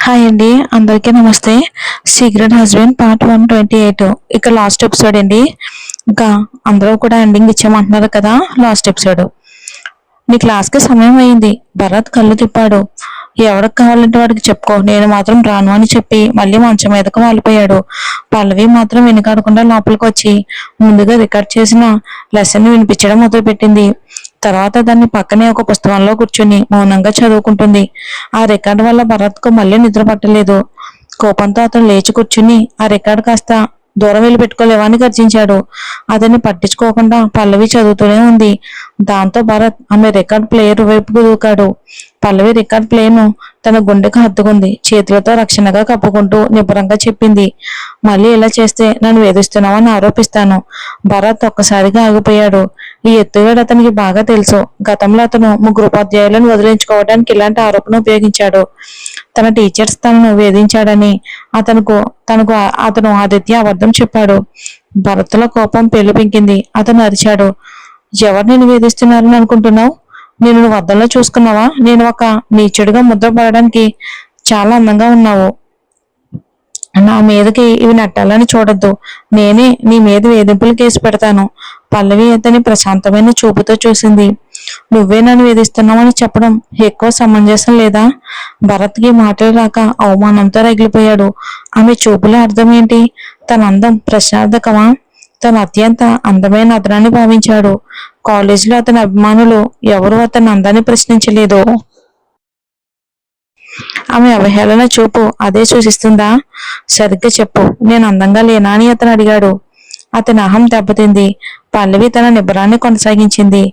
Hi అండి, అందరికీ నమస్తే. సీక్రెట్ హస్బెండ్ పార్ట్ 128 ఇక లాస్ట్ ఎపిసోడ్ అండి. ఇంకా అందరూ కూడా ఎండింగ్ ఇచ్చామంటున్నారు కదా. లాస్ట్ ఎపిసోడ్ నీ క్లాస్కి సమయం అయింది. భరత్ కళ్ళు తిప్పాడు. ఎవరికి కావాలంటే వాడికి చెప్పుకో, నేను మాత్రం రాను అని చెప్పి మళ్ళీ మంచం మీదకు వాలిపోయాడు. పల్లవి మాత్రం వెనుకాడకుండా లోపలికి వచ్చి ముందుగా రికార్డ్ చేసిన లెసన్ వినిపించడం మొదలుపెట్టింది. తర్వాత దాన్ని పక్కనే ఒక పుస్తకంలో కూర్చుని మౌనంగా చదువుకుంటుంది. ఆ రికార్డు వల్ల భరత్కు మళ్ళీ నిద్ర పట్టలేదు. కోపంతో అతను లేచి కూర్చుని ఆ రికార్డు కాస్త దూరం వెళ్ళి పెట్టుకోలేవా అని గర్జించాడు. అతన్ని పట్టించుకోకుండా పల్లవి చదువుతూనే ఉంది. దాంతో భరత్ ఆమె రికార్డ్ ప్లేయర్ వైపుకు దూకాడు. పల్లవి రికార్డ్ ప్లేను తన గుండెకు హత్తుకుంది. చేతులతో రక్షణగా కప్పుకుంటూ నిబ్బరంగా చెప్పింది, మళ్ళీ ఇలా చేస్తే నన్ను వేధిస్తున్నావని ఆరోపిస్తాను. భరత్ ఒక్కసారిగా ఆగిపోయాడు. ఈ ఎత్తుగడ అతనికి బాగా తెలుసు. గతంలో అతను 3 ఉపాధ్యాయులను వదిలించుకోవడానికి ఇలాంటి ఆరోపణ ఉపయోగించాడు. తన టీచర్స్ తనను వేధించాడని అతను ఆదిత్య అబద్ధం చెప్పాడు. భరత్లో కోపం పెళ్లిపింకింది. అతను అరిచాడు, ఎవరు నిన్ను వేధిస్తున్నారని అనుకుంటున్నావు? నేను నువ్వు అద్దంలో చూసుకున్నావా? నేను ఒక నీచుడిగా ముద్ర పడడానికి చాలా అందంగా ఉన్నావు. నా మీదకి ఇవి నెట్టాలని చూడొద్దు. నేనే నీ మీద వేధింపులు కేసు పెడతాను. పల్లవి అతని ప్రశాంతమైన చూపుతో చూసింది. నువ్వే నన్ను వేధిస్తున్నావని చెప్పడం ఎక్కువ సమంజసం లేదా? భరత్కి మాటలు రాక అవమానంతో రగిలిపోయాడు. ఆమె చూపుల అర్థం ఏంటి? తన అందం ప్రశ్నార్థకమా? తను అత్యంత అందమైన అతనాన్ని భావించాడు. కాలేజీలో అతని అభిమానులు ఎవరు అతని అందాన్ని ప్రశ్నించలేదు. ఆమె అవహేళన చూపు అదే సూచిస్తుందా? సరిగ్గా చెప్పు, నేను అందంగా లేనా అని అతను అడిగాడు. అతని అహం దెబ్బతింది. పల్లవి తన నిబ్బరాన్ని కొనసాగించింది.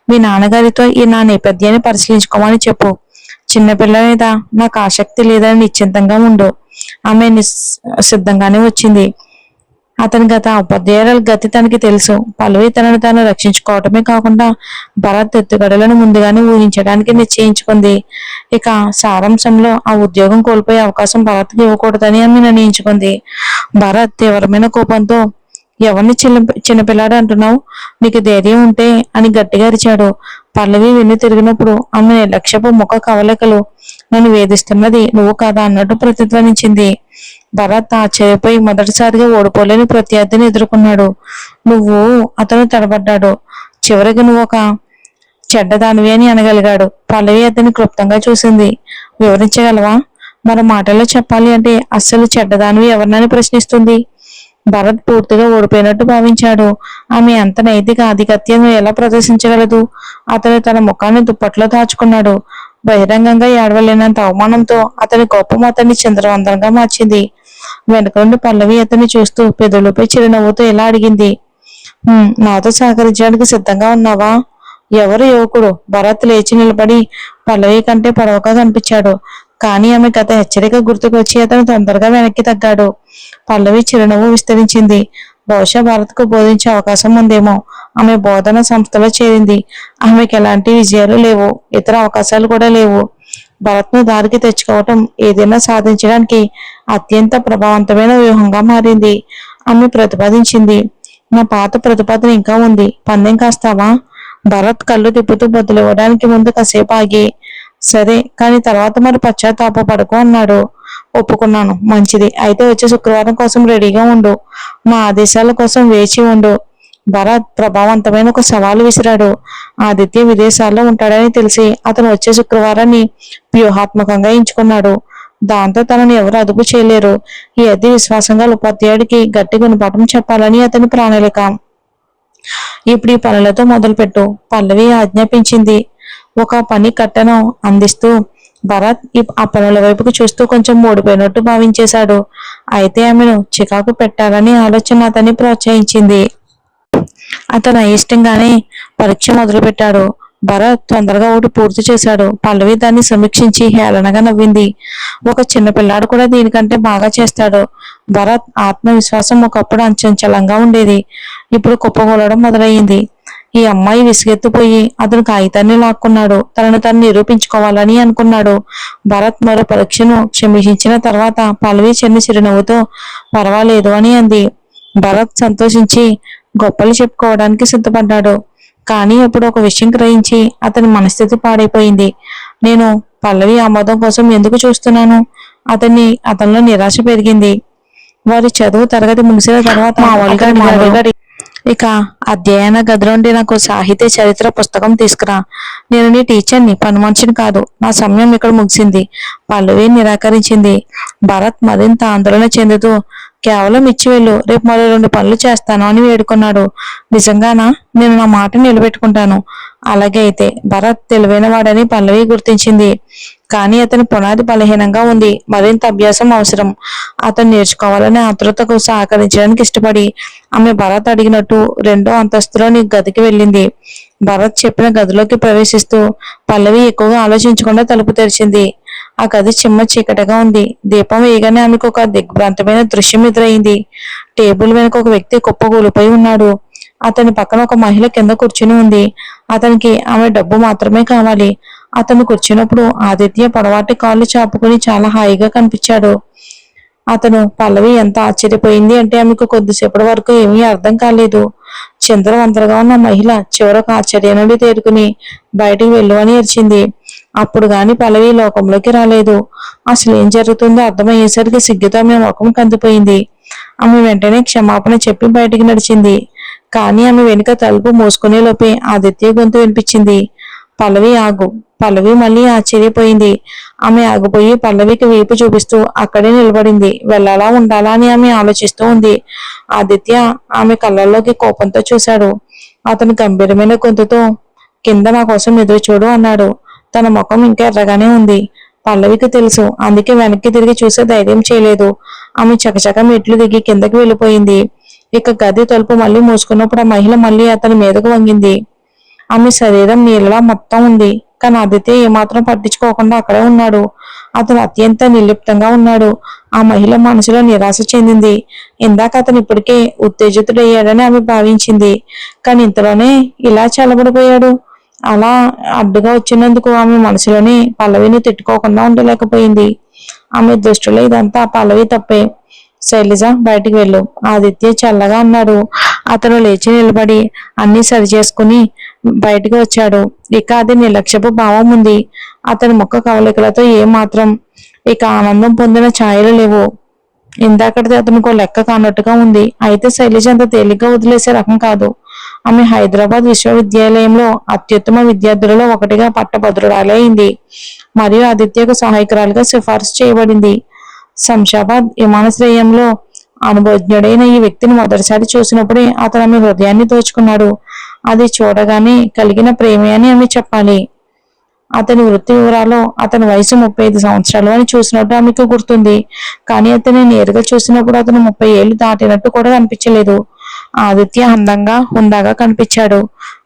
మీ నాన్నగారితో నా నేపథ్యాన్ని పరిశీలించుకోమని చెప్పు. చిన్నపిల్ల మీద నాకు ఆసక్తి లేదని నిశ్చింతంగా ఉండు. ఆమె సిద్ధంగానే వచ్చింది. అతని గత ఉపాధ్యాయుల గతి తనకి తెలుసు. పల్లవి తనను తాను రక్షించుకోవటమే కాకుండా భరత్ ఎత్తుగడలను ముందుగానే ఊహించడానికి నిశ్చయించుకుంది. ఇక సారాంశంలో ఆ ఉద్యోగం కోల్పోయే అవకాశం భరత్కి ఇవ్వకూడదని ఆమె నిర్ణయించుకుంది. భరత్ తీవ్రమైన కోపంతో, ఎవరిని చిన్నపిల్లాడు అంటున్నావు? నీకు ధైర్యం ఉంటే అని గట్టిగా అరిచాడు. పల్లవి వెన్ను తిరిగినప్పుడు ఆమె నిర్లక్ష్యపు ముఖ కవలికలు నన్ను వేధిస్తున్నది నువ్వు కాదా అన్నట్టు ప్రతిధ్వనించింది. భరత్ ఆశ్చర్యపోయి మొదటిసారిగా ఓడిపోలేని ప్రత్యర్థిని ఎదుర్కొన్నాడు. నువ్వు అతను తడబడ్డాడు. చివరికి నువ్వు ఒక చెడ్డదానివి అని అనగలిగాడు. పల్లవి అతన్ని క్లుప్తంగా చూసింది. వివరించగలవా? మరో మాటల్లో చెప్పాలి అంటే అస్సలు చెడ్డదానివి ఎవరినని ప్రశ్నిస్తుంది. భరత్ పూర్తిగా ఓడిపోయినట్టు భావించాడు. ఆమె అంత నైతిక ఆధిపత్యం ఎలా ప్రదర్శించగలదు? అతను తన ముఖాన్ని దుప్పట్లో దాచుకున్నాడు. బహిరంగంగా ఏడవలేనంత అవమానంతో అతని కోపం అతన్ని చంద్రవందనంగా మార్చింది. వెనుక నుండి పల్లవి అతన్ని చూస్తూ పెదవులపై చిరునవ్వుతో ఇలా అడిగింది, నాతో సహకరించడానికి సిద్ధంగా ఉన్నావా? ఎవరు యువకుడు? భరత్ లేచి నిలబడి పల్లవి కంటే పొడవుగా కనిపించాడు. కానీ ఆమె గత హెచ్చరిక గుర్తుకు వచ్చి అతను తొందరగా వెనక్కి తగ్గాడు. పల్లవి చిరునవ్వు విస్తరించింది. బహుశా భరత్కు బోధించే అవకాశం ఉందేమో. ఆమె బోధన సంస్థలో చేరింది. ఆమెకి ఎలాంటి విజయాలు లేవు, ఇతర అవకాశాలు కూడా లేవు. భరత్ను దారికి తెచ్చుకోవటం ఏదైనా సాధించడానికి అత్యంత ప్రభావవంతమైన వ్యూహంగా మారింది. ఆమె ప్రతిపాదించింది, నా పాత ప్రతిపాదన ఇంకా ఉంది. పందెం కాస్తావా? భరత్ కళ్ళు తిప్పుతూ బదులివ్వడానికి ముందు కాసేపు ఆగి, సరే, కానీ తర్వాత మరి పశ్చాత్తాపపడకు అన్నాడు. ఒప్పుకున్నాను. మంచిది. అయితే వచ్చే శుక్రవారం కోసం రెడీగా ఉండు. నా ఆదేశాల కోసం వేచి ఉండు. భరత్ ప్రభావవంతమైన ఒక సవాలు విసిరాడు. ఆదిత్య విదేశాల్లో ఉంటాడని తెలిసి అతను వచ్చే శుక్రవారాన్ని వ్యూహాత్మకంగా ఎంచుకున్నాడు. దాంతో తనని ఎవరు అదుపు చేయలేరు. ఈ అతి విశ్వాసంగా ఉపాధ్యాయుడికి గట్టి గుణపాఠం చెప్పాలని అతని ప్రణాళిక. ఇప్పుడు ఈ పనులతో మొదలుపెట్టు, పల్లవి ఆజ్ఞాపించింది. ఒక పని కట్టను అందిస్తూ భరత్ ఆ పనుల వైపుకు చూస్తూ కొంచెం ఓడిపోయినట్టు భావించేశాడు. అయితే ఆమెను చికాకు పెట్టాలని ఆలోచన అతన్ని ప్రోత్సహించింది. అతను అయిష్టంగానే పరీక్ష మొదలుపెట్టాడు. భరత్ తొందరగా ఒకటి పూర్తి చేశాడు. పల్లవి దాన్ని సమీక్షించి హేళనగా నవ్వింది. ఒక చిన్న పిల్లాడు కూడా దీనికంటే బాగా చేస్తాడు. భరత్ ఆత్మవిశ్వాసం ఒకప్పుడు అంచంచలంగా ఉండేది. ఇప్పుడు కుప్పగొలడం మొదలయ్యింది. ఈ అమ్మాయి విసిగెత్తిపోయి అతను కాగితాన్ని లాక్కున్నాడు. తనను తను నిరూపించుకోవాలని అనుకున్నాడు. భరత్ మరో పరీక్షను క్షమించిన తర్వాత పల్లవి చిన్న చిరునవ్వుతో పర్వాలేదు అని అంది. భరత్ సంతోషించి గొప్పలు చెప్పుకోవడానికి సిద్ధపడ్డాడు. కానీ ఇప్పుడు ఒక విషయం గ్రహించి అతని మనస్థితి పాడైపోయింది. నేను పల్లవి ఆమోదం కోసం ఎందుకు చూస్తున్నాను? అతనిలో నిరాశ పెరిగింది. వారి చదువు తరగతి ముగిసిన తర్వాత మామూలుగా ఇక అధ్యయన గది నుండి నాకు సాహిత్య చరిత్ర పుస్తకం తీసుకురా. నేను నీ టీచర్ని, పని మనిషిని కాదు. నా సమయం ఇక్కడ ముగిసింది. పల్లవి నిరాకరించింది. భరత్ మరింత ఆందోళన చెందుతూ, కేవలం ఇచ్చి వెళ్ళు, రేపు మరో 2 పనులు చేస్తాను అని వేడుకున్నాడు. నిజంగానా? నేను నా మాట నిలబెట్టుకుంటాను. అలాగే అయితే. భరత్ తెలివైన వాడని పల్లవి గుర్తించింది. కానీ అతని పునాది బలహీనంగా ఉంది. మరింత అభ్యాసం అవసరం. అతను నేర్చుకోవాలనే ఆతృతకు సహకరించడానికి ఇష్టపడి ఆమె భరత్ అడిగినట్టు 2వ అంతస్తులోని గదికి వెళ్ళింది. భరత్ చెప్పిన గదిలోకి ప్రవేశిస్తూ పల్లవి ఎక్కువగా ఆలోచించకుండా తలుపు తెరిచింది. ఆ గది చిమ్మ చీకటిగా ఉంది. దీపం వేయగానే ఆమెకు ఒక దిగ్భ్రాంతమైన దృశ్యం ఎదురైంది. టేబుల్ వెనుక ఒక వ్యక్తి కుప్పకూలిపోయి ఉన్నాడు. అతని పక్కన ఒక మహిళ కింద కూర్చుని ఉంది. అతనికి ఆమె డబ్బు మాత్రమే కావాలి. అతను కూర్చున్నప్పుడు ఆదిత్య పొడవాటి కాళ్ళు చాపుకుని చాలా హాయిగా కనిపించాడు. పల్లవి ఎంత ఆశ్చర్యపోయింది అంటే ఆమెకు కొద్దిసేపటి వరకు ఏమీ అర్థం కాలేదు. చిందరవందరగా ఉన్న మహిళ చివరకు ఆశ్చర్యం నుండి తేరుకుని బయటికి వెళ్ళు అని అరిచింది. అప్పుడు గాని పల్లవి లోకంలోకి రాలేదు. అసలు ఏం జరుగుతుందో అర్థమయ్యేసరికి సిగ్గుతో ఆమె ముఖం కందిపోయింది. ఆమె వెంటనే క్షమాపణ చెప్పి బయటికి నడిచింది. కానీ ఆమె వెనుక తలుపు మూసుకునే లోపే ఆదిత్య గొంతు వినిపించింది. పల్లవి ఆగు. పల్లవి మళ్ళీ ఆశ్చర్యపోయింది. ఆమె ఆగిపోయి పల్లవికి వీపు చూపిస్తూ అక్కడే నిలబడింది. వెళ్ళాలా ఉండాలా అని ఆమె ఆలోచిస్తూ ఉంది. ఆదిత్య ఆమె కళ్ళల్లోకి కోపంతో చూశాడు. అతను గంభీరమైన గొంతుతో, కింద నా కోసం ఎదురు చూడు అన్నాడు. తన ముఖం ఇంకా ఎర్రగానే ఉంది. పల్లవికి తెలుసు. అందుకే వెనక్కి తిరిగి చూసే ధైర్యం చేయలేదు. ఆమె చకచక మెట్లు దిగి కిందకి వెళ్ళిపోయింది. ఇక గది తలుపు మళ్ళీ మూసుకున్నప్పుడు ఆ మహిళ మళ్ళీ అతని మీదకు వంగింది. ఆమె శరీరం నీళ్ళలా మొత్తం ఉంది. కానీ ఆదిత్య ఏమాత్రం పట్టించుకోకుండా అక్కడే ఉన్నాడు. అతను అత్యంత నిర్లిప్తంగా ఉన్నాడు. ఆ మహిళ మనసులో నిరాశ చెందింది. ఇందాక అతను ఇప్పటికే ఉత్తేజితుడయ్యాడని ఆమె భావించింది. కానీ ఇంతలోనే ఇలా చల్లబడిపోయాడు. అలా అడ్డుగా వచ్చినందుకు ఆమె మనసులోని పల్లవిని తిట్టుకోకుండా ఉండలేకపోయింది. ఆమె దృష్టిలో ఇదంతా పల్లవి తప్పే. శైలజ, బయటికి వెళ్ళు, ఆదిత్య చల్లగా అన్నాడు. అతను లేచి నిలబడి అన్ని సరి చేసుకుని బయటికి వచ్చాడు. ఇక అది నిర్లక్ష్యపు భావం ఉంది. అతని ముఖ కవలికలతో ఏమాత్రం ఇక ఆనందం పొందిన ఛాయలు లేవు. ఇందాకటిది అతనికి లెక్క కానట్టుగా ఉంది. అయితే శైలజ అంత తేలిగ్గా వదిలేసే రకం కాదు. ఆమె హైదరాబాద్ విశ్వవిద్యాలయంలో అత్యుత్తమ విద్యార్థులలో ఒకటిగా పట్టభద్రురాలే అయింది. మరియు ఆదిత్యకు సహాయకురాలుగా సిఫార్సు చేయబడింది. శంషాబాద్ విమానాశ్రయంలో అనుభవజ్ఞుడైన ఈ వ్యక్తిని మొదటిసారి చూసినప్పుడే అతను ఆమె హృదయాన్ని దోచుకున్నాడు. అది చూడగానే కలిగిన ప్రేమే అని ఆమె చెప్పాలి. అతని వృత్తి వివరాలు అతని వయసు 35 సంవత్సరాలు అని చూసినట్టు ఆమెకు గుర్తుంది. కానీ అతన్ని నేరుగా చూసినప్పుడు అతను 30 ఏళ్లు దాటినట్టు కూడా కనిపించలేదు. ఆదిత్య అందంగా హుందాగా కనిపించాడు.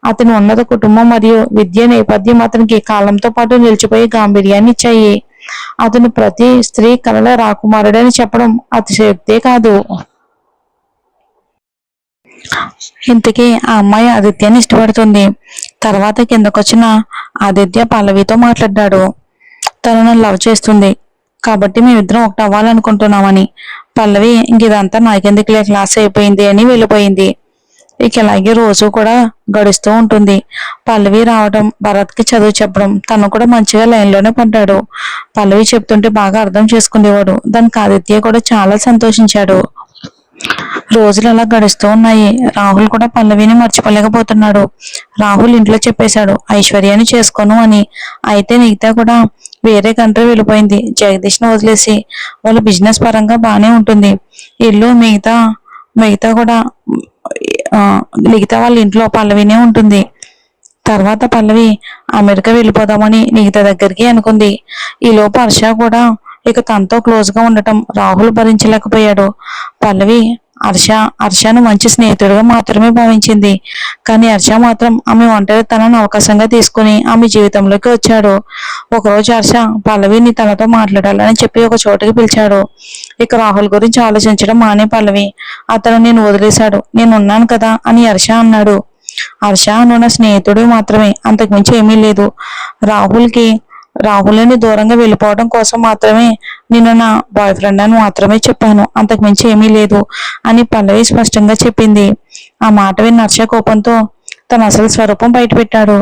అతని ఉన్నత కుటుంబం మరియు విద్య నేపథ్యం అతనికి కాలంతో పాటు నిలిచిపోయే గాంభీర్యాన్ని ఇచ్చాయి. అతను ప్రతి స్త్రీ కలల రాకుమారుడని చెప్పడం అతిశయోక్తే కాదు. ఇంతకీ ఆ అమ్మాయి ఆదిత్యాన్ని ఇష్టపడుతుంది. తర్వాత కిందకొచ్చిన ఆదిత్య పల్లవితో మాట్లాడ్డాడు. తను నన్ను లవ్ చేస్తుంది కాబట్టి మేమిద్దరం ఒకటి అవ్వాలనుకుంటున్నామని. పల్లవి ఇంక ఇదంతా నాకెందుకులే, క్లాస్ అయిపోయింది అని వెళ్ళిపోయింది. ఇక ఇలాగే రోజు కూడా గడుస్తూ ఉంటుంది. పల్లవి రావడం, భరత్కి చదువు చెప్పడం, తను కూడా మంచిగా లైన్లోనే పడ్డాడు. పల్లవి చెప్తుంటే బాగా అర్థం చేసుకునేవాడు. దానికి ఆదిత్య కూడా చాలా సంతోషించాడు. రోజులు అలా గడుస్తూ ఉన్నాయి. రాహుల్ కూడా పల్లవిని మర్చిపోలేకపోతున్నాడు. రాహుల్ ఇంట్లో చెప్పేశాడు ఐశ్వర్యాన్ని చేసుకోను అని. అయితే మిగతా కూడా వేరే కంట్రీ వెళ్ళిపోయింది. జగదీష్ను వదిలేసి వాళ్ళ బిజినెస్ పరంగా బాగానే ఉంటుంది. ఇల్లు మిగతా కూడా మిగతా వాళ్ళ ఇంట్లో పల్లవినే ఉంటుంది. తర్వాత పల్లవి అమెరికా వెళ్ళిపోదామని నిఖిత దగ్గరికి అనుకుంది. ఈలోపు హర్ష కూడా ఇక తనతో క్లోజ్ గా ఉండటం రాహుల్ భరించలేకపోయాడు. పల్లవి హర్షను మంచి స్నేహితుడిగా మాత్రమే భావించింది. కానీ హర్ష మాత్రం ఆమె ఒంటరితనాన్ని అవకాశంగా తీసుకుని ఆమె జీవితంలోకి వచ్చాడు. ఒకరోజు హర్ష పల్లవిని తనతో మాట్లాడాలని చెప్పి ఒక చోటుకి పిలిచాడు. ఇక రాహుల్ గురించి ఆలోచించడం మానే పల్లవి. అతను నేను వదిలేశాడు, నేను ఉన్నాను కదా అని హర్ష అన్నాడు. హర్ష, నువ్వు నా స్నేహితుడు మాత్రమే, అంతకుమించి ఏమీ లేదు. రాహుల్ని దూరంగా వెళ్ళిపోవడం కోసం మాత్రమే నేను నా బాయ్ ఫ్రెండ్ అని మాత్రమే చెప్పాను, అంతకుమించి ఏమీ లేదు అని పల్లవి స్పష్టంగా చెప్పింది. ఆ మాట విన్న హర్ష కోపంతో, తన అసలు స్వరూపం బయటపెట్టాడు.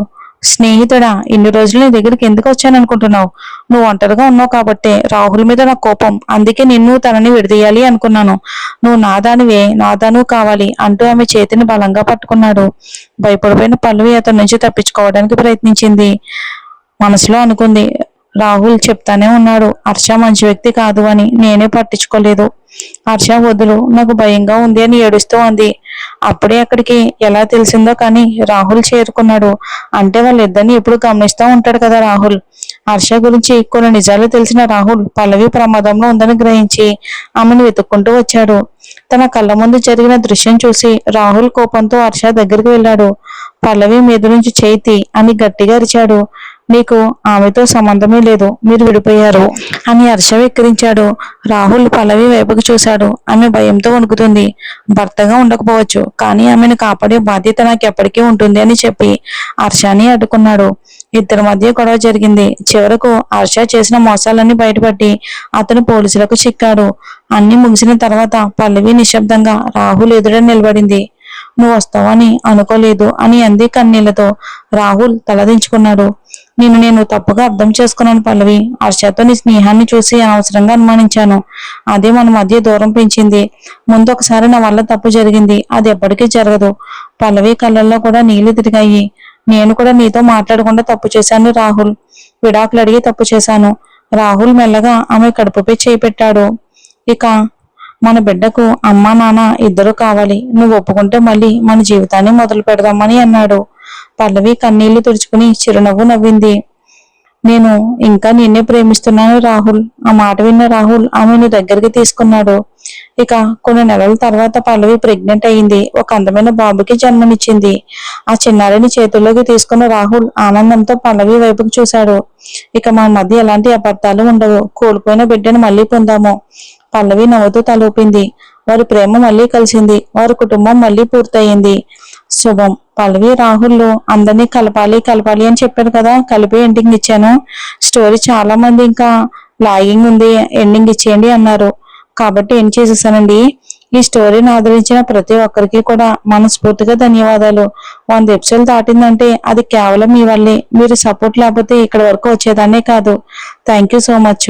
స్నేహితుడా, ఇన్ని రోజులు నీ దగ్గరికి ఎందుకు వచ్చాననుకుంటున్నావు? నువ్వు ఒంటరిగా ఉన్నావు కాబట్టే రాహుల్ మీద నా కోపం. అందుకే నిన్ను తనని విడదీయాలి అనుకున్నాను. నువ్వు నాదానివే, నాదాను కావాలి అంటూ ఆమె చేతిని బలంగా పట్టుకున్నాడు. భయపడిపోయిన పల్లవి అతని నుంచి తప్పించుకోవడానికి ప్రయత్నించింది. మనసులో అనుకుంది, రాహుల్ చెప్తానే ఉన్నాడు హర్ష మంచి వ్యక్తి కాదు అని, నేనే పట్టించుకోలేదు. హర్ష వదులు, నాకు భయంగా ఉంది అని ఏడుస్తూ అంది. అప్పుడే అక్కడికి ఎలా తెలిసిందో కానీ రాహుల్ చేరుకున్నాడు. అంటే వాళ్ళిద్దరిని ఎప్పుడు గమనిస్తూ ఉంటాడు కదా రాహుల్. హర్ష గురించి కొన్ని నిజాలు తెలిసిన రాహుల్ పల్లవి ప్రమాదంలో ఉందని గ్రహించి ఆమెను వెతుక్కుంటూ వచ్చాడు. తన కళ్ళ ముందు జరిగిన దృశ్యం చూసి రాహుల్ కోపంతో హర్ష దగ్గరికి వెళ్ళాడు. పల్లవి మీద నుంచి చేతి అని గట్టిగా అరిచాడు. నీకు ఆమెతో సంబంధమే లేదు, మీరు విడిపోయారు అని హర్ష వెక్కిరించాడు. రాహుల్ పల్లవి వైపుకు చూశాడు. ఆమె భయంతో వణుకుతుంది. భర్తగా ఉండకపోవచ్చు, కానీ ఆమెను కాపాడే బాధ్యత నాకు ఎప్పటికీ ఉంటుంది అని చెప్పి హర్షని అడ్డుకున్నాడు. ఇద్దరి మధ్య గొడవ జరిగింది. చివరకు హర్ష చేసిన మోసాలన్నీ బయటపడి అతను పోలీసులకు చిక్కాడు. అన్ని ముగిసిన తర్వాత పల్లవి నిశ్శబ్దంగా రాహుల్ ఎదుట నిలబడింది. నువ్వు వస్తావని అనుకోలేదు అని అంది కన్నీళ్లతో. రాహుల్ తలదించుకున్నాడు. నేను తప్పుగా అర్థం చేసుకున్నాను పల్లవి. హర్షతో నీ స్నేహాన్ని చూసి అనవసరంగా అనుమానించాను. అదే మన మధ్య దూరం పెంచింది. ముందు ఒకసారి నా వల్ల తప్పు జరిగింది, అది ఎప్పటికీ జరగదు. పల్లవి కళ్ళల్లో కూడా నీళ్లు తిరిగాయి. నేను కూడా నీతో మాట్లాడకుండా తప్పు చేశాను రాహుల్. విడాకులు అడిగి తప్పు చేశాను. రాహుల్ మెల్లగా ఆమె కడుపుపై చేయి పెట్టాడు. ఇక మన బిడ్డకు అమ్మా నాన్న ఇద్దరు కావాలి. నువ్వు ఒప్పుకుంటే మళ్ళీ మన జీవితాన్ని మొదలు పెడదామని అన్నాడు. పల్లవి కన్నీళ్లు తుడుచుకుని చిరునవ్వు నవ్వింది. నేను ఇంకా నిన్నే ప్రేమిస్తున్నాను రాహుల్. ఆ మాట విన్న రాహుల్ ఆమెను దగ్గరికి తీసుకున్నాడు. ఇక కొన్ని నెలల తర్వాత పల్లవి ప్రెగ్నెంట్ అయింది. ఒక అందమైన బాబుకి జన్మనిచ్చింది. ఆ చిన్నారిని చేతుల్లోకి తీసుకున్న రాహుల్ ఆనందంతో పల్లవి వైపుకు చూశాడు. ఇక మన మధ్య ఎలాంటి అబద్ధాలు ఉండవు. కోల్పోయిన బిడ్డను మళ్ళీ పొందాము. పల్లవి నవ్వుతూ తలూపింది. వారి ప్రేమ మళ్ళీ కలిసింది. వారి కుటుంబం మళ్ళీ పూర్తయింది. శుభం. పల్లవి రాహుల్ అందరినీ కలపాలి కలపాలి అని చెప్పారు కదా, కలిపి ఎండింగ్ ఇచ్చాను. స్టోరీ చాలా మంది ఇంకా లాగింగ్ ఉంది, ఎండింగ్ ఇచ్చేయండి అన్నారు, కాబట్టి ఎండ్ చేసేసానండి. ఈ స్టోరీని ఆదరించిన ప్రతి ఒక్కరికి కూడా మనస్ఫూర్తిగా ధన్యవాదాలు. 100 ఎపిసోడ్ దాటిందంటే అది కేవలం మీ వల్లే. మీరు సపోర్ట్ లేకపోతే ఇక్కడ వరకు వచ్చేదాన్నే కాదు. Thank you so much.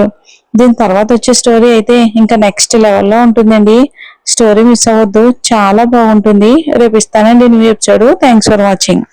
దీని తర్వాత వచ్చే స్టోరీ అయితే ఇంకా నెక్స్ట్ లెవెల్లో ఉంటుందండి. స్టోరీ మిస్ అవ్వద్దు, చాలా బాగుంటుంది. రేపు ఇస్తానండి new episode. Thanks for watching.